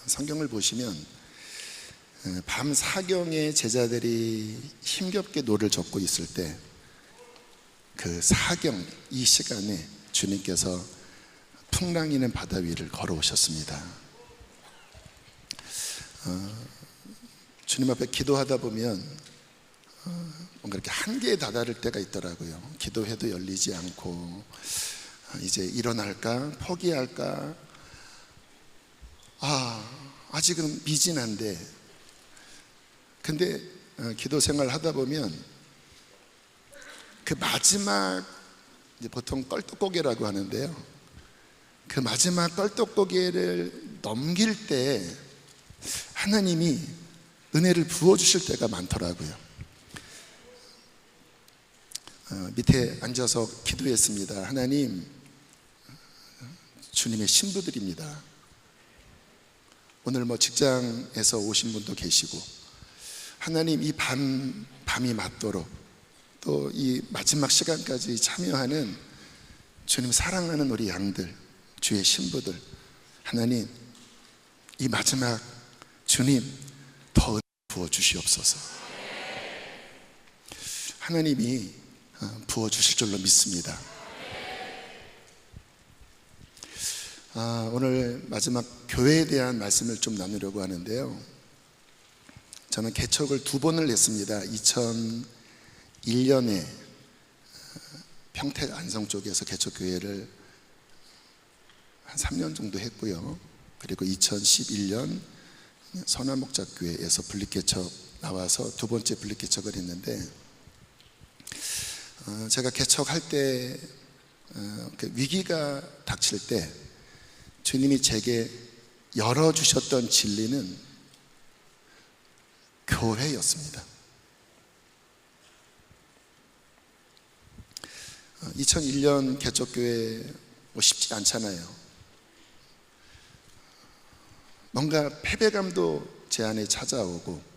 성경을 보시면 밤 사경에 제자들이 힘겹게 노를 젓고 있을 때 그 사경 이 시간에 주님께서 풍랑이는 바다 위를 걸어오셨습니다. 주님 앞에 기도하다 보면 뭔가 이렇게 한계에 다다를 때가 있더라고요. 기도해도 열리지 않고 이제 일어날까 포기할까, 아직은 미진한데. 근데 기도 생활 하다 보면 그 마지막, 이제 보통 껄떡고개라고 하는데요, 그 마지막 껄떡고개를 넘길 때 하나님이 은혜를 부어주실 때가 많더라고요. 밑에 앉아서 기도했습니다. 하나님, 주님의 신부들입니다. 오늘 직장에서 오신 분도 계시고, 하나님 이 밤이 맞도록 또 이 마지막 시간까지 참여하는 주님 사랑하는 우리 양들, 주의 신부들, 하나님 이 마지막 주님 더 은혜 부어주시옵소서. 하나님이 부어주실 줄로 믿습니다. 오늘 마지막 교회에 대한 말씀을 좀 나누려고 하는데요, 저는 개척을 2번을 했습니다. 2001년에 평택 안성 쪽에서 개척교회를 한 3년 정도 했고요. 그리고 2011년 선화목자교회에서 분립개척 나와서 2번째 분립개척을 했는데, 제가 개척할 때 그 위기가 닥칠 때 주님이 제게 열어주셨던 진리는 교회였습니다. 2001년 개척교회 쉽지 않잖아요. 뭔가 패배감도 제 안에 찾아오고,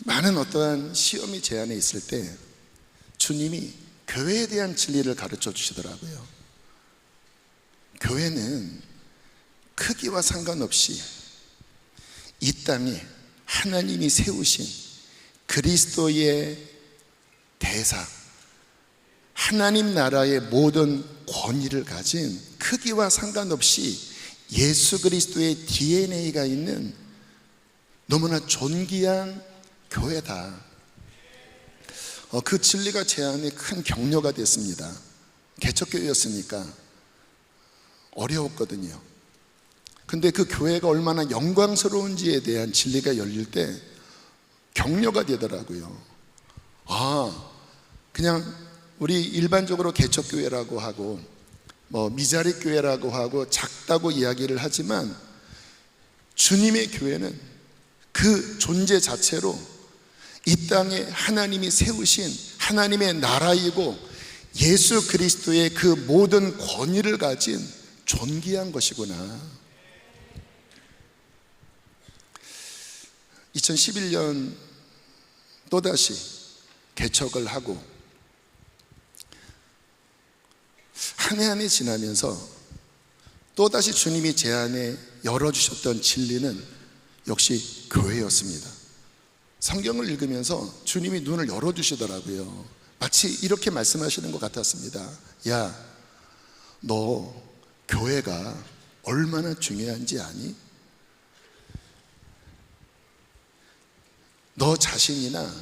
많은 어떠한 시험이 제 안에 있을 때 주님이 교회에 대한 진리를 가르쳐 주시더라고요. 교회는 크기와 상관없이 이 땅에 하나님이 세우신 그리스도의 대사, 하나님 나라의 모든 권위를 가진, 크기와 상관없이 예수 그리스도의 DNA가 있는 너무나 존귀한 교회다. 그 진리가 제 안에 큰 격려가 됐습니다. 개척교회였으니까 어려웠거든요. 근데 그 교회가 얼마나 영광스러운지에 대한 진리가 열릴 때 격려가 되더라고요. 그냥 우리 일반적으로 개척교회라고 하고 미자리 교회라고 하고 작다고 이야기를 하지만, 주님의 교회는 그 존재 자체로 이 땅에 하나님이 세우신 하나님의 나라이고 예수 그리스도의 그 모든 권위를 가진 존귀한 것이구나. 2011년 또다시 개척을 하고 한 해 한 해 지나면서 또다시 주님이 제 안에 열어주셨던 진리는 역시 교회였습니다. 성경을 읽으면서 주님이 눈을 열어주시더라고요. 마치 이렇게 말씀하시는 것 같았습니다. 야, 너 교회가 얼마나 중요한지 아니? 너 자신이나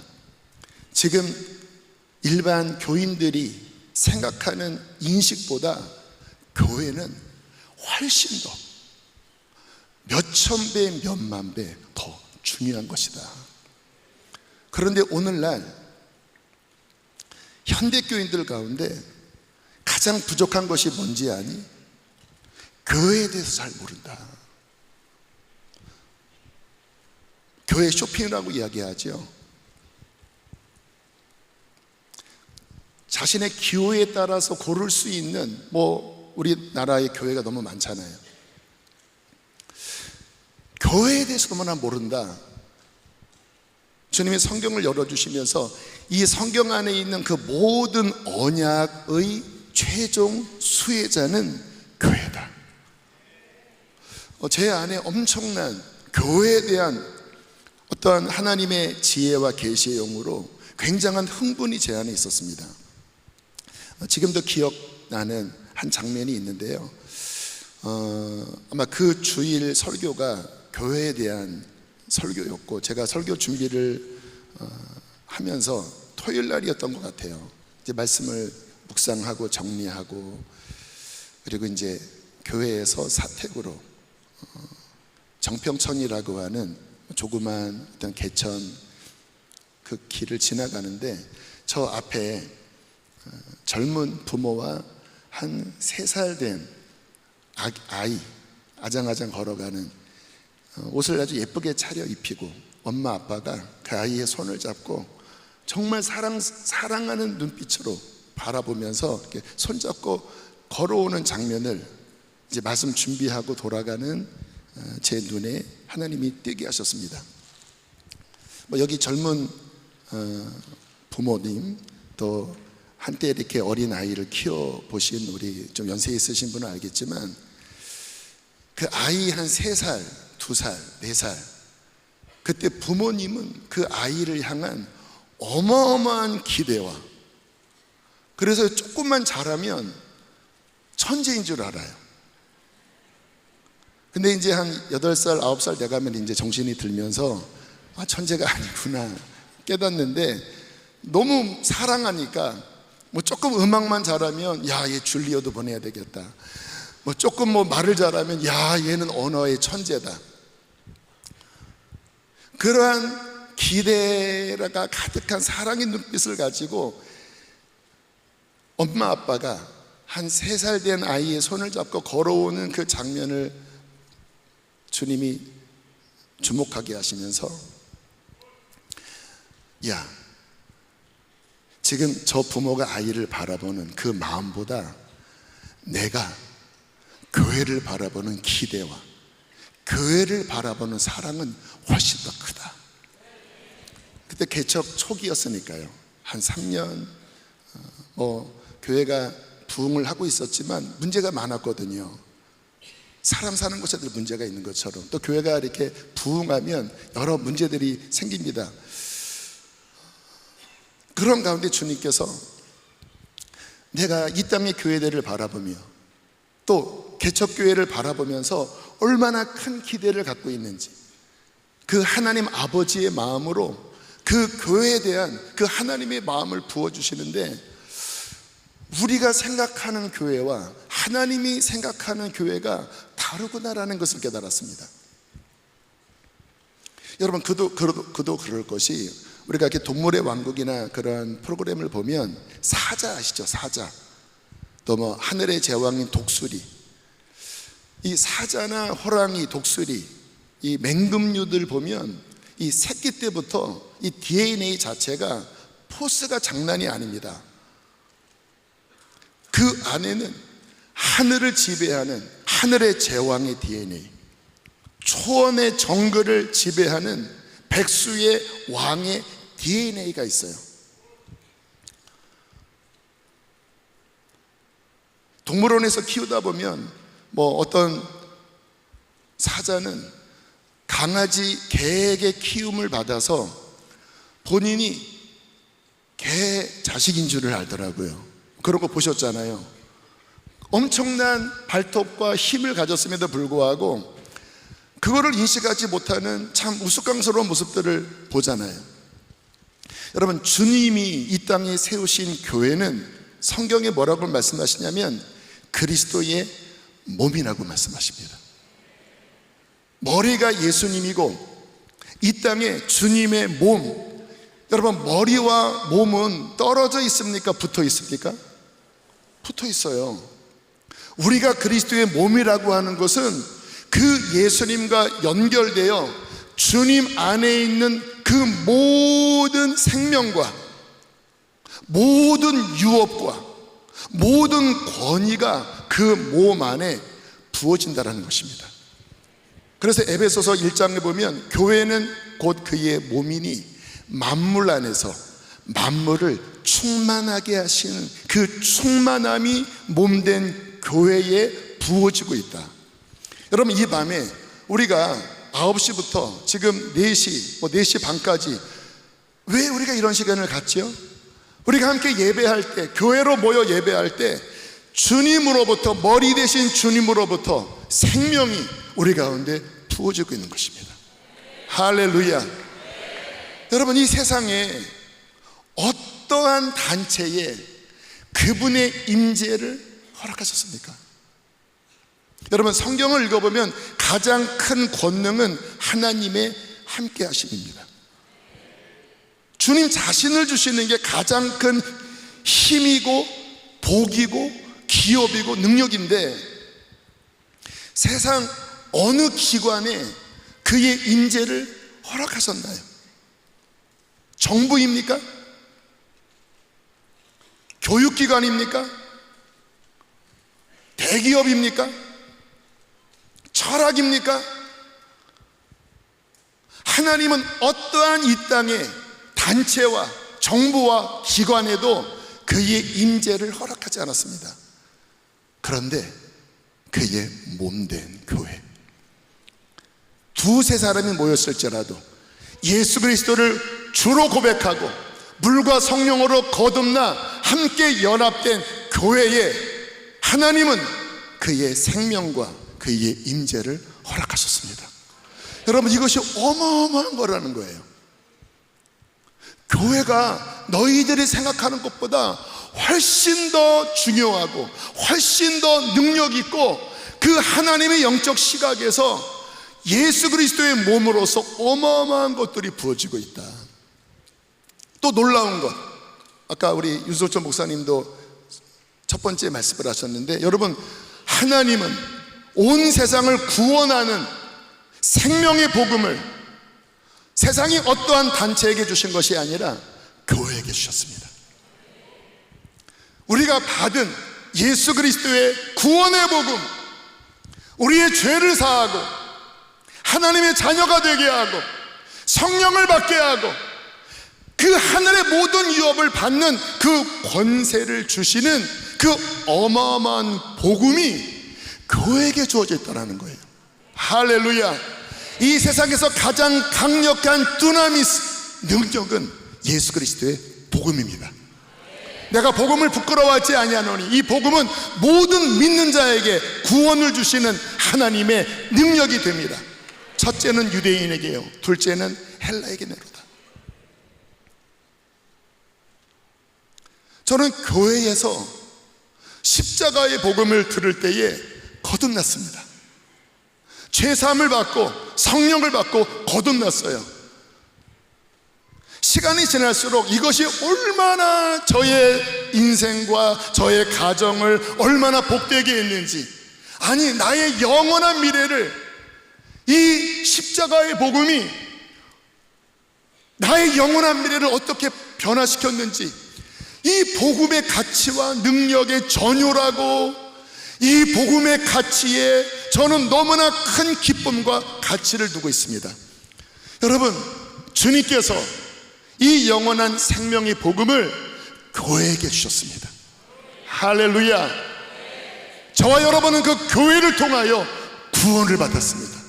지금 일반 교인들이 생각하는 인식보다 교회는 훨씬 더 몇천 배, 몇만 배 더 중요한 것이다. 그런데 오늘날 현대교인들 가운데 가장 부족한 것이 뭔지 아니? 교회에 대해서 잘 모른다. 교회 쇼핑이라고 이야기하죠. 자신의 기호에 따라서 고를 수 있는 우리나라의 교회가 너무 많잖아요. 교회에 대해서 너무나 모른다. 주님이 성경을 열어주시면서 이 성경 안에 있는 그 모든 언약의 최종 수혜자는 교회다. 제 안에 엄청난 교회에 대한 어떠한 하나님의 지혜와 계시의 영으로 굉장한 흥분이 제 안에 있었습니다. 지금도 기억나는 한 장면이 있는데요. 아마 그 주일 설교가 교회에 대한 설교였고, 제가 설교 준비를 하면서 토요일 날이었던 것 같아요. 이제 말씀을 묵상하고 정리하고, 그리고 이제 교회에서 사택으로 정평천이라고 하는 조그만 어떤 개천 그 길을 지나가는데, 저 앞에 젊은 부모와 한 3살 된 아이 아장아장 걸어가는, 옷을 아주 예쁘게 차려 입히고 엄마 아빠가 그 아이의 손을 잡고 정말 사랑하는 눈빛으로 바라보면서 이렇게 손잡고 걸어오는 장면을 이제 말씀 준비하고 돌아가는 제 눈에 하나님이 띄게 하셨습니다. 여기 젊은 부모님, 또 한때 이렇게 어린 아이를 키워보신 우리 좀 연세 있으신 분은 알겠지만, 그 아이 한 3살, 2살, 4살, 그때 부모님은 그 아이를 향한 어마어마한 기대와, 그래서 조금만 잘하면 천재인 줄 알아요. 근데 이제 한 8살, 9살 돼가면 이제 정신이 들면서 천재가 아니구나 깨닫는데, 너무 사랑하니까 조금 음악만 잘하면 얘 줄리어도 보내야 되겠다, 조금 말을 잘하면 얘는 언어의 천재다. 그러한 기대가 가득한 사랑의 눈빛을 가지고 엄마 아빠가 한 3살 된 아이의 손을 잡고 걸어오는 그 장면을 주님이 주목하게 하시면서, 지금 저 부모가 아이를 바라보는 그 마음보다 내가 교회를 바라보는 기대와 교회를 바라보는 사랑은 훨씬 더 크다. 그때 개척 초기였으니까요. 한 3년 교회가 부흥을 하고 있었지만 문제가 많았거든요. 사람 사는 곳에도 문제가 있는 것처럼 또 교회가 이렇게 부흥하면 여러 문제들이 생깁니다. 그런 가운데 주님께서 내가 이 땅의 교회들을 바라보며 또 개척교회를 바라보면서 얼마나 큰 기대를 갖고 있는지, 그 하나님 아버지의 마음으로 그 교회에 대한 그 하나님의 마음을 부어주시는데, 우리가 생각하는 교회와 하나님이 생각하는 교회가 다르구나라는 것을 깨달았습니다. 여러분, 그도 그럴 것이, 우리가 이렇게 동물의 왕국이나 그런 프로그램을 보면 사자 아시죠? 사자, 또 하늘의 제왕인 독수리, 이 사자나 호랑이, 독수리, 이 맹금류들 보면 이 새끼 때부터 이 DNA 자체가 포스가 장난이 아닙니다. 그 안에는 하늘을 지배하는 하늘의 제왕의 DNA, 초원의 정글을 지배하는 백수의 왕의 DNA가 있어요. 동물원에서 키우다 보면 어떤 사자는 강아지, 개에게 키움을 받아서 본인이 개 자식인 줄을 알더라고요. 그런 거 보셨잖아요. 엄청난 발톱과 힘을 가졌음에도 불구하고 그거를 인식하지 못하는 참 우스꽝스러운 모습들을 보잖아요. 여러분, 주님이 이 땅에 세우신 교회는 성경에 뭐라고 말씀하시냐면 그리스도의 몸이라고 말씀하십니다. 머리가 예수님이고 이 땅에 주님의 몸, 여러분, 머리와 몸은 떨어져 있습니까? 붙어 있습니까? 붙어 있어요. 우리가 그리스도의 몸이라고 하는 것은 그 예수님과 연결되어 주님 안에 있는 그 모든 생명과 모든 유업과 모든 권위가 그 몸 안에 부어진다는 것입니다. 그래서 에베소서 1장에 보면 교회는 곧 그의 몸이니 만물 안에서 만물을 충만하게 하시는 그 충만함이 몸된 교회에 부어지고 있다. 여러분, 이 밤에 우리가 9시부터 지금 4시, 4시 반까지 왜 우리가 이런 시간을 갖지요? 우리가 함께 예배할 때, 교회로 모여 예배할 때 주님으로부터, 머리 대신 주님으로부터 생명이 우리 가운데 부어지고 있는 것입니다. 할렐루야. 여러분, 이 세상에 어떠한 단체에 그분의 임재를 허락하셨습니까? 여러분, 성경을 읽어보면 가장 큰 권능은 하나님의 함께 하심입니다. 주님 자신을 주시는 게 가장 큰 힘이고 복이고 기업이고 능력인데, 세상 어느 기관에 그의 임재를 허락하셨나요? 정부입니까? 교육기관입니까? 대기업입니까? 철학입니까? 하나님은 어떠한 이 땅의 단체와 정부와 기관에도 그의 임재를 허락하지 않았습니다. 그런데 그의 몸된 교회, 두세 사람이 모였을지라도 예수 그리스도를 주로 고백하고 물과 성령으로 거듭나 함께 연합된 교회에 하나님은 그의 생명과 그의 임재를 허락하셨습니다. 여러분, 이것이 어마어마한 거라는 거예요. 교회가 너희들이 생각하는 것보다 훨씬 더 중요하고 훨씬 더 능력 있고, 그 하나님의 영적 시각에서 예수 그리스도의 몸으로서 어마어마한 것들이 부어지고 있다. 또 놀라운 것, 아까 우리 윤소천 목사님도 첫 번째 말씀을 하셨는데, 여러분, 하나님은 온 세상을 구원하는 생명의 복음을 세상이 어떠한 단체에게 주신 것이 아니라 교회에게 주셨습니다. 우리가 받은 예수 그리스도의 구원의 복음, 우리의 죄를 사하고 하나님의 자녀가 되게 하고 성령을 받게 하고 그 하늘의 모든 유업을 받는 그 권세를 주시는 그 어마어마한 복음이 교회에게 주어져 있다는 거예요. 할렐루야. 이 세상에서 가장 강력한 두나미스 능력은 예수 그리스도의 복음입니다. 내가 복음을 부끄러워하지 아니하노니 이 복음은 모든 믿는 자에게 구원을 주시는 하나님의 능력이 됩니다. 첫째는 유대인에게요, 둘째는 헬라에게 내로다. 저는 교회에서 십자가의 복음을 들을 때에 거듭났습니다. 죄사함을 받고 성령을 받고 거듭났어요. 시간이 지날수록 이것이 얼마나 저의 인생과 저의 가정을 얼마나 복되게 했는지, 아니 나의 영원한 미래를 이 십자가의 복음이 나의 영원한 미래를 어떻게 변화시켰는지, 이 복음의 가치와 능력의 전율하고 이 복음의 가치에 저는 너무나 큰 기쁨과 가치를 두고 있습니다. 여러분, 주님께서 이 영원한 생명의 복음을 교회에게 주셨습니다. 할렐루야. 저와 여러분은 그 교회를 통하여 구원을 받았습니다.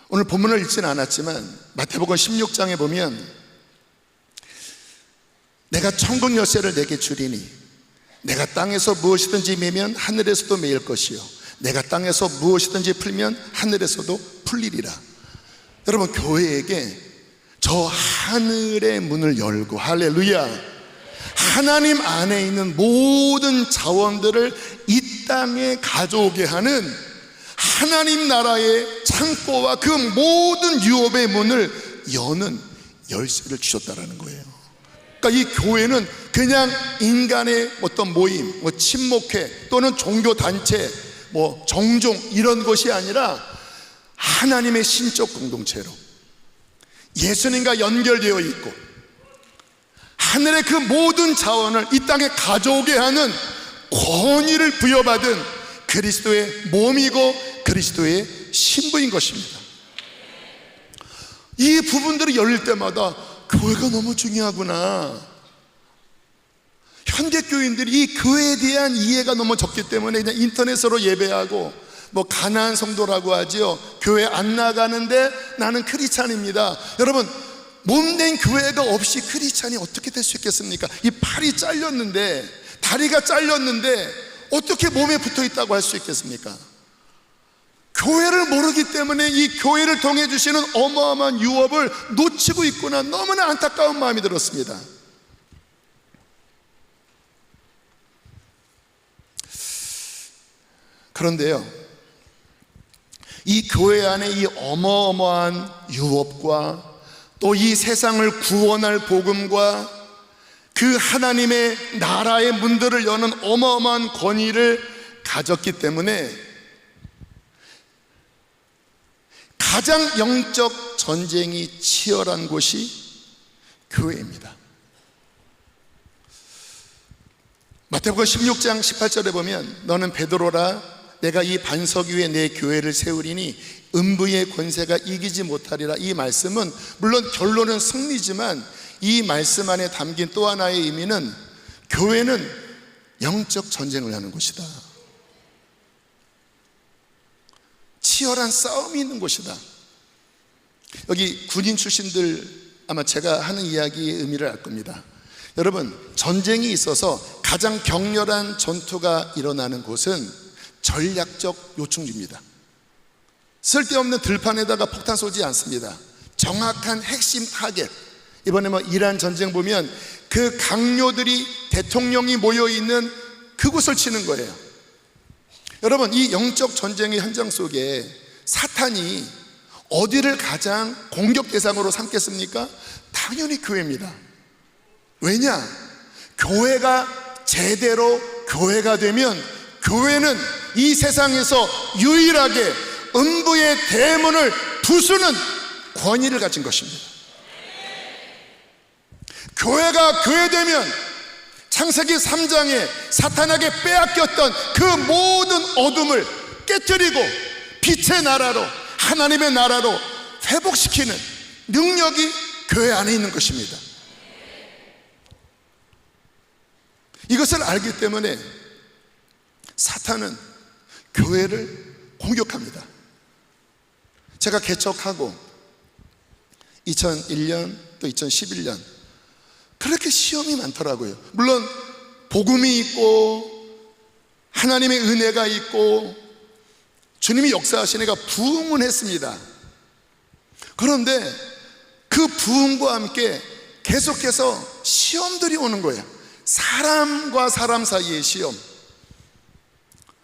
오늘 본문을 읽지는 않았지만 마태복음 16장에 보면 내가 천국 열쇠를 내게 주리니 내가 땅에서 무엇이든지 매면 하늘에서도 매일 것이요 내가 땅에서 무엇이든지 풀면 하늘에서도 풀리리라. 여러분, 교회에게 저 하늘의 문을 열고, 할렐루야, 하나님 안에 있는 모든 자원들을 이 땅에 가져오게 하는 하나님 나라의 창고와 그 모든 유업의 문을 여는 열쇠를 주셨다라는 거예요. 그러니까 이 교회는 그냥 인간의 어떤 모임, 친목회 또는 종교단체, 정종 이런 것이 아니라 하나님의 신적 공동체로 예수님과 연결되어 있고 하늘의 그 모든 자원을 이 땅에 가져오게 하는 권위를 부여받은 그리스도의 몸이고 그리스도의 신부인 것입니다. 이 부분들이 열릴 때마다 교회가 너무 중요하구나, 현대 교인들이 이 교회에 대한 이해가 너무 적기 때문에 그냥 인터넷으로 예배하고 뭐 가난한 성도라고 하지요. 교회 안 나가는데 나는 크리스찬입니다. 여러분, 몸된 교회가 없이 크리스찬이 어떻게 될 수 있겠습니까? 이 팔이 잘렸는데, 다리가 잘렸는데 어떻게 몸에 붙어 있다고 할 수 있겠습니까? 교회를 모르기 때문에 이 교회를 통해 주시는 어마어마한 유업을 놓치고 있구나, 너무나 안타까운 마음이 들었습니다. 그런데요, 이 교회 안에 이 어마어마한 유업과 또 이 세상을 구원할 복음과 그 하나님의 나라의 문들을 여는 어마어마한 권위를 가졌기 때문에 가장 영적 전쟁이 치열한 곳이 교회입니다. 마태복음 16장 18절에 보면 너는 베드로라, 내가 이 반석 위에 내 교회를 세우리니 음부의 권세가 이기지 못하리라. 이 말씀은 물론 결론은 승리지만 이 말씀 안에 담긴 또 하나의 의미는 교회는 영적 전쟁을 하는 곳이다. 치열한 싸움이 있는 곳이다. 여기 군인 출신들 아마 제가 하는 이야기의 의미를 알 겁니다. 여러분, 전쟁이 있어서 가장 격렬한 전투가 일어나는 곳은 전략적 요충지입니다. 쓸데없는 들판에다가 폭탄 쏘지 않습니다. 정확한 핵심 타겟. 이번에 뭐 이란 전쟁 보면 그 강요들이 대통령이 모여있는 그곳을 치는 거예요. 여러분, 이 영적 전쟁의 현장 속에 사탄이 어디를 가장 공격 대상으로 삼겠습니까? 당연히 교회입니다. 왜냐? 교회가 제대로 교회가 되면 교회는 이 세상에서 유일하게 음부의 대문을 부수는 권위를 가진 것입니다. 교회가 교회되면 창세기 3장에 사탄에게 빼앗겼던 그 모든 어둠을 깨뜨리고 빛의 나라로, 하나님의 나라로 회복시키는 능력이 교회 안에 있는 것입니다. 이것을 알기 때문에 사탄은 교회를 공격합니다. 제가 개척하고 2001년 또 2011년 그렇게 시험이 많더라고요. 물론 복음이 있고 하나님의 은혜가 있고 주님이 역사하시니까 부흥은 했습니다. 그런데 그 부흥과 함께 계속해서 시험들이 오는 거예요. 사람과 사람 사이의 시험,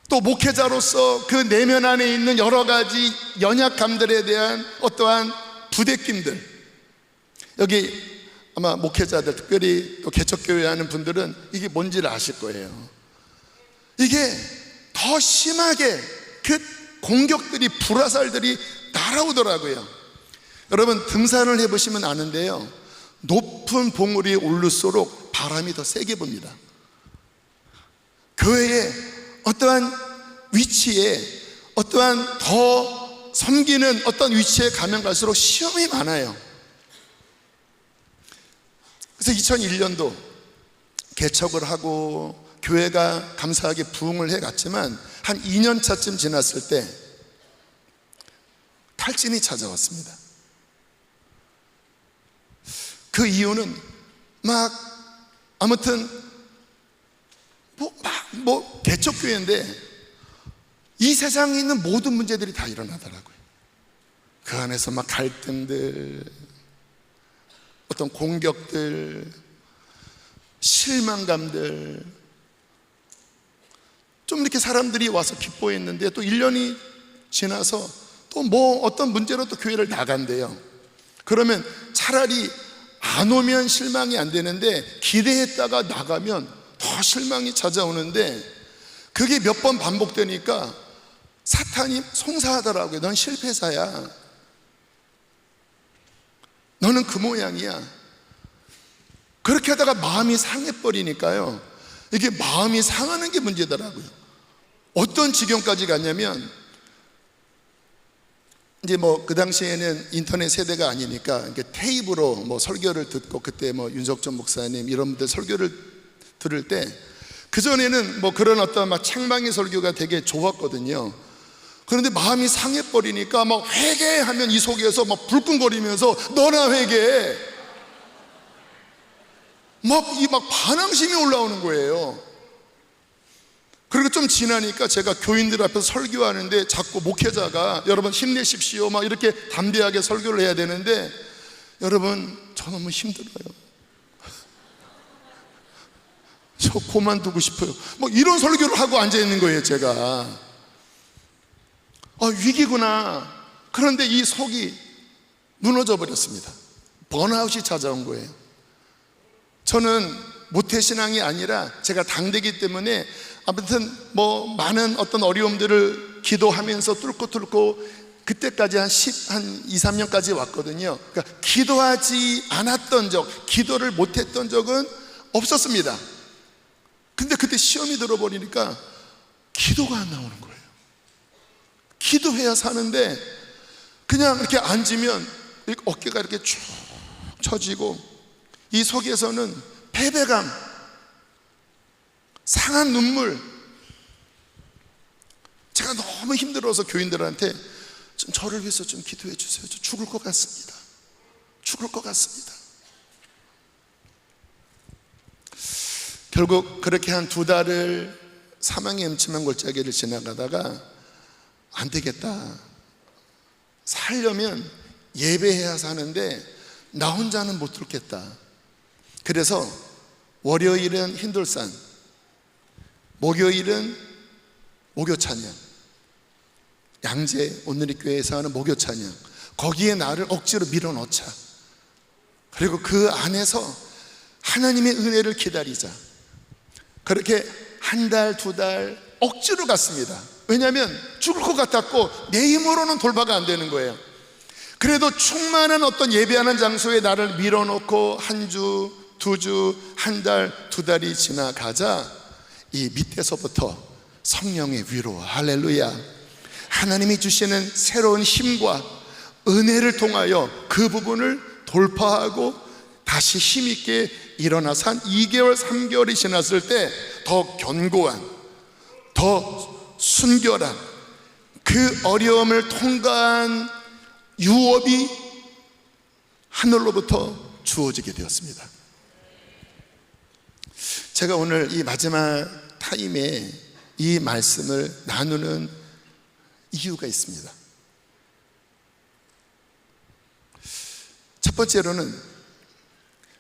또 목회자로서 그 내면 안에 있는 여러 가지 연약함들에 대한 어떠한 부대낌들. 여기 아마 목회자들, 특별히 또 개척교회 하는 분들은 이게 뭔지를 아실 거예요. 이게 더 심하게 그 공격들이, 불화살들이 날아오더라고요. 여러분, 등산을 해보시면 아는데요, 높은 봉우리에 오를수록 바람이 더 세게 붑니다. 교회에 어떠한 위치에, 어떠한 더 섬기는 어떤 위치에 가면 갈수록 시험이 많아요. 그래서 2001년도 개척을 하고 교회가 감사하게 부흥을 해갔지만 한 2년 차쯤 지났을 때 탈진이 찾아왔습니다. 그 이유는 아무튼 개척교회인데 이 세상에 있는 모든 문제들이 다 일어나더라고요. 그 안에서 갈등들, 어떤 공격들, 실망감들, 좀 이렇게 사람들이 와서 기뻐했는데 또 1년이 지나서 또 어떤 문제로 또 교회를 나간대요. 그러면 차라리 안 오면 실망이 안 되는데 기대했다가 나가면 더 실망이 찾아오는데, 그게 몇 번 반복되니까 사탄이 송사하더라고요. 넌 실패사야, 너는 그 모양이야. 그렇게 하다가 마음이 상해버리니까요, 이게 마음이 상하는 게 문제더라고요. 어떤 지경까지 갔냐면, 이제 그 당시에는 인터넷 세대가 아니니까 테이프로 설교를 듣고, 그때 윤석전 목사님 이런 분들 설교를 들을 때, 그전에는 뭐 그런 어떤 막 책망의 설교가 되게 좋았거든요. 그런데 마음이 상해버리니까 막 회개하면 이 속에서 막 불끈거리면서 너나 회개해, 막 반항심이 올라오는 거예요. 그리고 좀 지나니까 제가 교인들 앞에서 설교하는데 자꾸 목회자가 여러분 힘내십시오 막 이렇게 담대하게 설교를 해야 되는데, 여러분 저 너무 힘들어요. 저 그만두고 싶어요. 뭐 이런 설교를 하고 앉아 있는 거예요. 제가 위기구나. 그런데 이 속이 무너져 버렸습니다. 번아웃이 찾아온 거예요. 저는 모태신앙이 아니라 제가 당대기 때문에 아무튼 뭐 많은 어떤 어려움들을 기도하면서 뚫고 그때까지 한 2, 3년까지 왔거든요. 그러니까 기도하지 않았던 적, 기도를 못했던 적은 없었습니다. 근데 그때 시험이 들어버리니까 기도가 안 나오는 거예요. 기도해야 사는데 그냥 이렇게 앉으면 어깨가 이렇게 쭉 처지고, 이 속에서는 패배감, 상한 눈물. 제가 너무 힘들어서 교인들한테 좀 저를 위해서 좀 기도해 주세요. 저 죽을 것 같습니다. 결국 그렇게 한 2달을 사망의 음침한 골짜기를 지나가다가 안 되겠다, 살려면 예배해야 사는데 나 혼자는 못 들겠다. 그래서 월요일은 힌돌산, 목요일은 목요 찬양, 양재 온누리교회에서 하는 목요 찬양, 거기에 나를 억지로 밀어넣자. 그리고 그 안에서 하나님의 은혜를 기다리자. 그렇게 1달, 2달 억지로 갔습니다. 왜냐하면 죽을 것 같았고 내 힘으로는 돌파가 안 되는 거예요. 그래도 충만한 어떤 예배하는 장소에 나를 밀어놓고 1주, 2주, 1달, 2달이 지나가자 이 밑에서부터 성령의 위로, 할렐루야, 하나님이 주시는 새로운 힘과 은혜를 통하여 그 부분을 돌파하고 다시 힘있게 일어나서 한 2개월, 3개월이 지났을 때 더 견고한, 더 순결한 그 어려움을 통과한 유업이 하늘로부터 주어지게 되었습니다. 제가 오늘 이 마지막 타임에 이 말씀을 나누는 이유가 있습니다. 첫 번째로는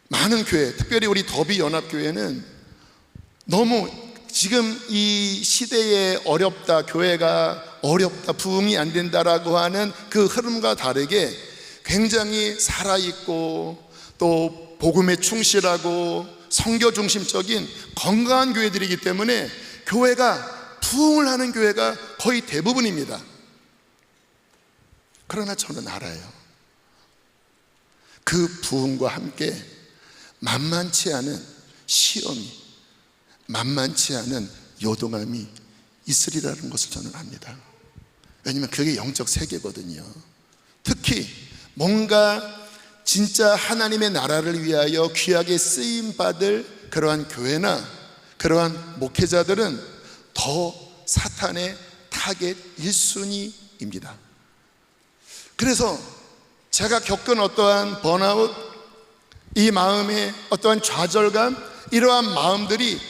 많은 교회, 특별히 우리 더비연합교회는 너무 지금 이 시대에 어렵다, 교회가 어렵다, 부흥이 안 된다라고 하는 그 흐름과 다르게 굉장히 살아있고 또 복음에 충실하고 선교 중심적인 건강한 교회들이기 때문에 교회가 부흥을 하는 교회가 거의 대부분입니다. 그러나 저는 알아요. 그 부흥과 함께 만만치 않은 시험이, 만만치 않은 요동함이 있으리라는 것을 저는 압니다. 왜냐하면 그게 영적 세계거든요. 특히 뭔가 진짜 하나님의 나라를 위하여 귀하게 쓰임받을 그러한 교회나 그러한 목회자들은 더 사탄의 타겟 1순위입니다. 그래서 제가 겪은 어떠한 번아웃, 이 마음의 어떠한 좌절감, 이러한 마음들이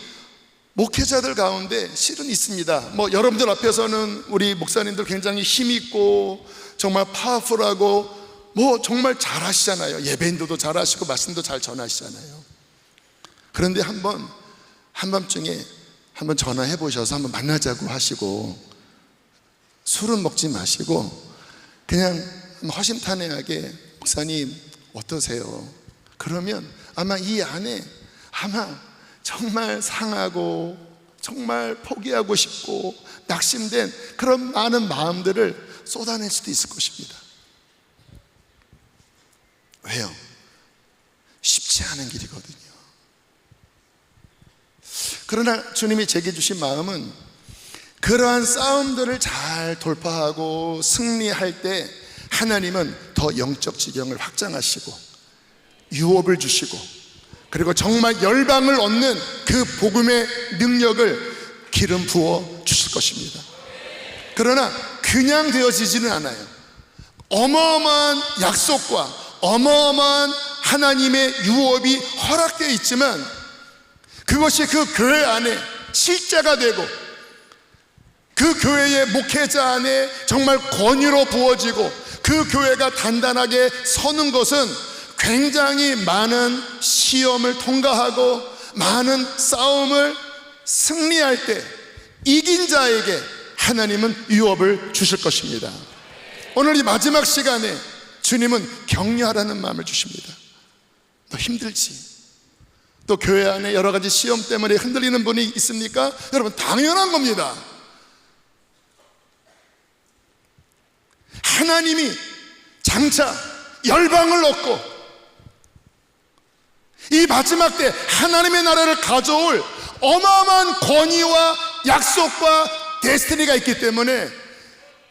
목회자들 가운데 실은 있습니다. 뭐 여러분들 앞에서는 우리 목사님들 굉장히 힘있고 정말 파워풀하고 뭐 정말 잘하시잖아요. 예배인도도 잘하시고 말씀도 잘 전하시잖아요. 그런데 한밤중에 한번 전화해 보셔서 한번 만나자고 하시고, 술은 먹지 마시고 그냥 허심탄회하게 목사님 어떠세요? 그러면 아마 이 안에 정말 상하고 정말 포기하고 싶고 낙심된 그런 많은 마음들을 쏟아낼 수도 있을 것입니다. 왜요? 쉽지 않은 길이거든요. 그러나 주님이 제게 주신 마음은 그러한 싸움들을 잘 돌파하고 승리할 때 하나님은 더 영적 지경을 확장하시고 유업을 주시고, 그리고 정말 열방을 얻는 그 복음의 능력을 기름 부어 주실 것입니다. 그러나 그냥 되어지지는 않아요. 어마어마한 약속과 어마어마한 하나님의 유업이 허락되어 있지만 그것이 그 교회 안에 실제가 되고 그 교회의 목회자 안에 정말 권위로 부어지고 그 교회가 단단하게 서는 것은 굉장히 많은 시험을 통과하고 많은 싸움을 승리할 때 이긴 자에게 하나님은 유업을 주실 것입니다. 오늘 이 마지막 시간에 주님은 격려하라는 마음을 주십니다. 너 힘들지? 또 교회 안에 여러 가지 시험 때문에 흔들리는 분이 있습니까? 여러분, 당연한 겁니다. 하나님이 장차 열방을 얻고 이 마지막 때 하나님의 나라를 가져올 어마어마한 권위와 약속과 데스티니가 있기 때문에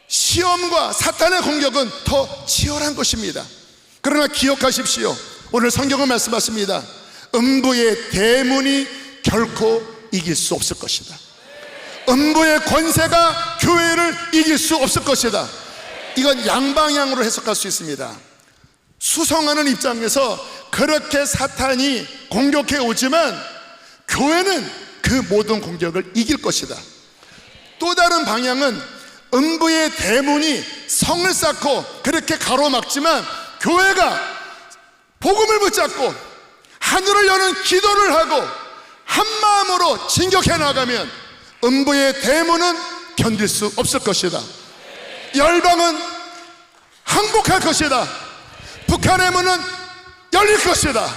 시험과 사탄의 공격은 더 치열한 것입니다. 그러나 기억하십시오. 오늘 성경은 말씀하십니다. 음부의 대문이 결코 이길 수 없을 것이다. 음부의 권세가 교회를 이길 수 없을 것이다. 이건 양방향으로 해석할 수 있습니다. 수성하는 입장에서 그렇게 사탄이 공격해 오지만 교회는 그 모든 공격을 이길 것이다. 또 다른 방향은 음부의 대문이 성을 쌓고 그렇게 가로막지만 교회가 복음을 붙잡고 하늘을 여는 기도를 하고 한 마음으로 진격해 나가면 음부의 대문은 견딜 수 없을 것이다. 열방은 항복할 것이다. 북한의 문은 열릴 것이다.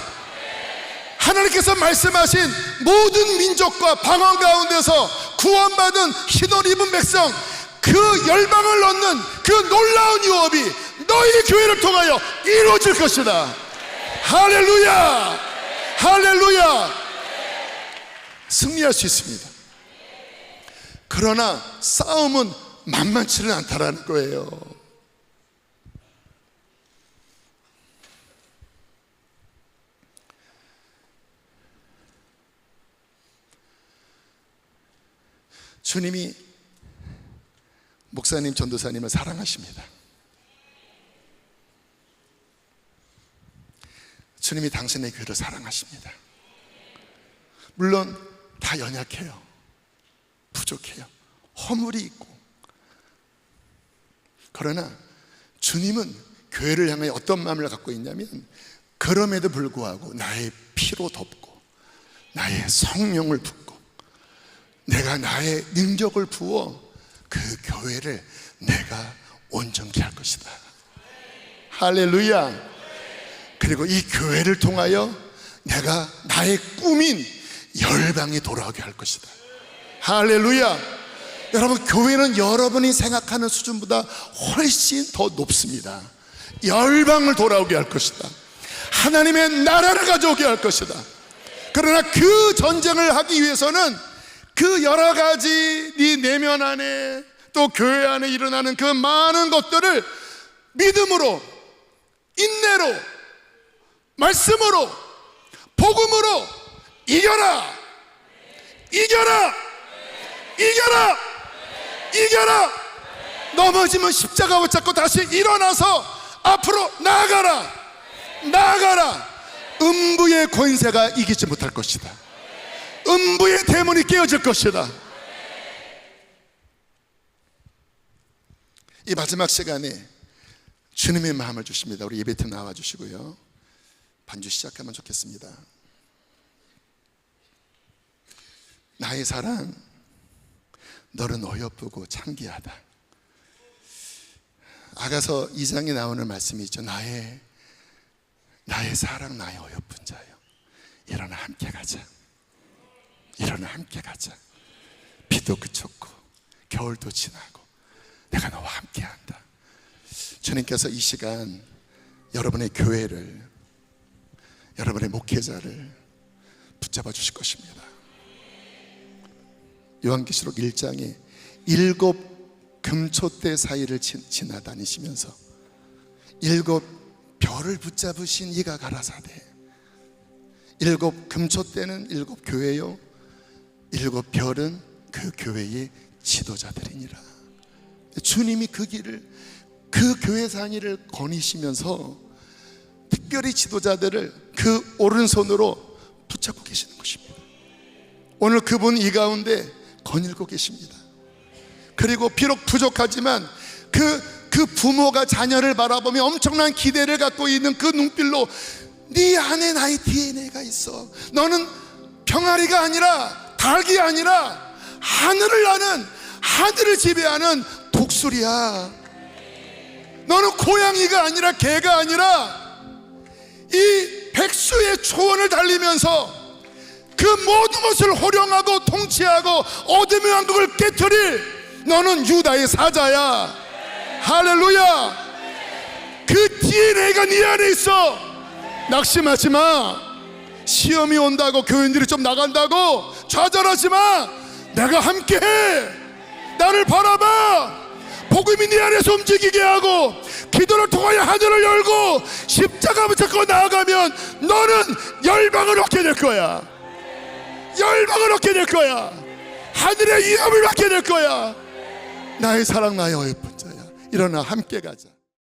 하나님께서 말씀하신 모든 민족과 방언 가운데서 구원받은 흰옷 입은 백성, 그 열방을 얻는 그 놀라운 유업이 너희 교회를 통하여 이루어질 것이다. 할렐루야! 할렐루야! 승리할 수 있습니다. 그러나 싸움은 만만치는 않다라는 거예요. 주님이 목사님, 전도사님을 사랑하십니다. 주님이 당신의 교회를 사랑하십니다. 물론 다 연약해요. 부족해요. 허물이 있고. 그러나 주님은 교회를 향해 어떤 마음을 갖고 있냐면 그럼에도 불구하고 나의 피로 덮고 나의 성령을 붓고 내가 나의 능력을 부어 그 교회를 내가 온전케 할 것이다. 할렐루야. 그리고 이 교회를 통하여 내가 나의 꿈인 열방이 돌아오게 할 것이다. 할렐루야. 여러분, 교회는 여러분이 생각하는 수준보다 훨씬 더 높습니다. 열방을 돌아오게 할 것이다. 하나님의 나라를 가져오게 할 것이다. 그러나 그 전쟁을 하기 위해서는 그 여러 가지 네 내면 안에 또 교회 안에 일어나는 그 많은 것들을 믿음으로, 인내로, 말씀으로, 복음으로 이겨라! 이겨라! 이겨라! 이겨라! 넘어지면 십자가 붙잡고 다시 일어나서 앞으로 나아가라! 나아가라! 음부의 권세가 이기지 못할 것이다. 음부의 대문이 깨어질 것이다. 이 마지막 시간에 주님의 마음을 주십니다. 우리 예배팀 나와 주시고요, 반주 시작하면 좋겠습니다. 나의 사랑, 너는 어여쁘고 창기하다. 아가서 2장에 나오는 말씀이 있죠. 나의 사랑, 나의 어여쁜 자요, 일어나 함께 가자. 일어나 함께 가자. 비도 그쳤고 겨울도 지나고 내가 너와 함께 한다. 주님께서 이 시간 여러분의 교회를, 여러분의 목회자를 붙잡아 주실 것입니다. 요한계시록 1장에 7 금초대 사이를 지나다니시면서 7 별을 붙잡으신 이가 가라사대. 7 금초대는 7 교회요, 7 별은 그 교회의 지도자들이니라. 주님이 그 길을, 그 교회 상의를 거니시면서 특별히 지도자들을 그 오른손으로 붙잡고 계시는 것입니다. 오늘 그분 이 가운데 거닐고 계십니다. 그리고 비록 부족하지만 그 부모가 자녀를 바라보며 엄청난 기대를 갖고 있는 그 눈빛로 네 안에 나의 DNA가 있어. 너는 병아리가 아니라 닭이 아니라 하늘을 나는, 하늘을 지배하는 독수리야. 너는 고양이가 아니라 개가 아니라 이 백수의 초원을 달리면서 그 모든 것을 호령하고 통치하고 어둠의 왕국을 깨트릴 너는 유다의 사자야. 할렐루야. 그 DNA가 네 안에 있어. 낙심하지 마. 시험이 온다고, 교인들이 좀 나간다고 좌절하지 마. 내가 함께해. 나를 바라봐. 복음이 네 안에서 움직이게 하고 기도를 통하여 하늘을 열고 십자가 붙잡고 나아가면 너는 열방을 얻게 될 거야. 열방을 얻게 될 거야. 하늘의 위엄을 받게 될 거야. 나의 사랑, 나의 어여쁜 자야. 일어나 함께 가자.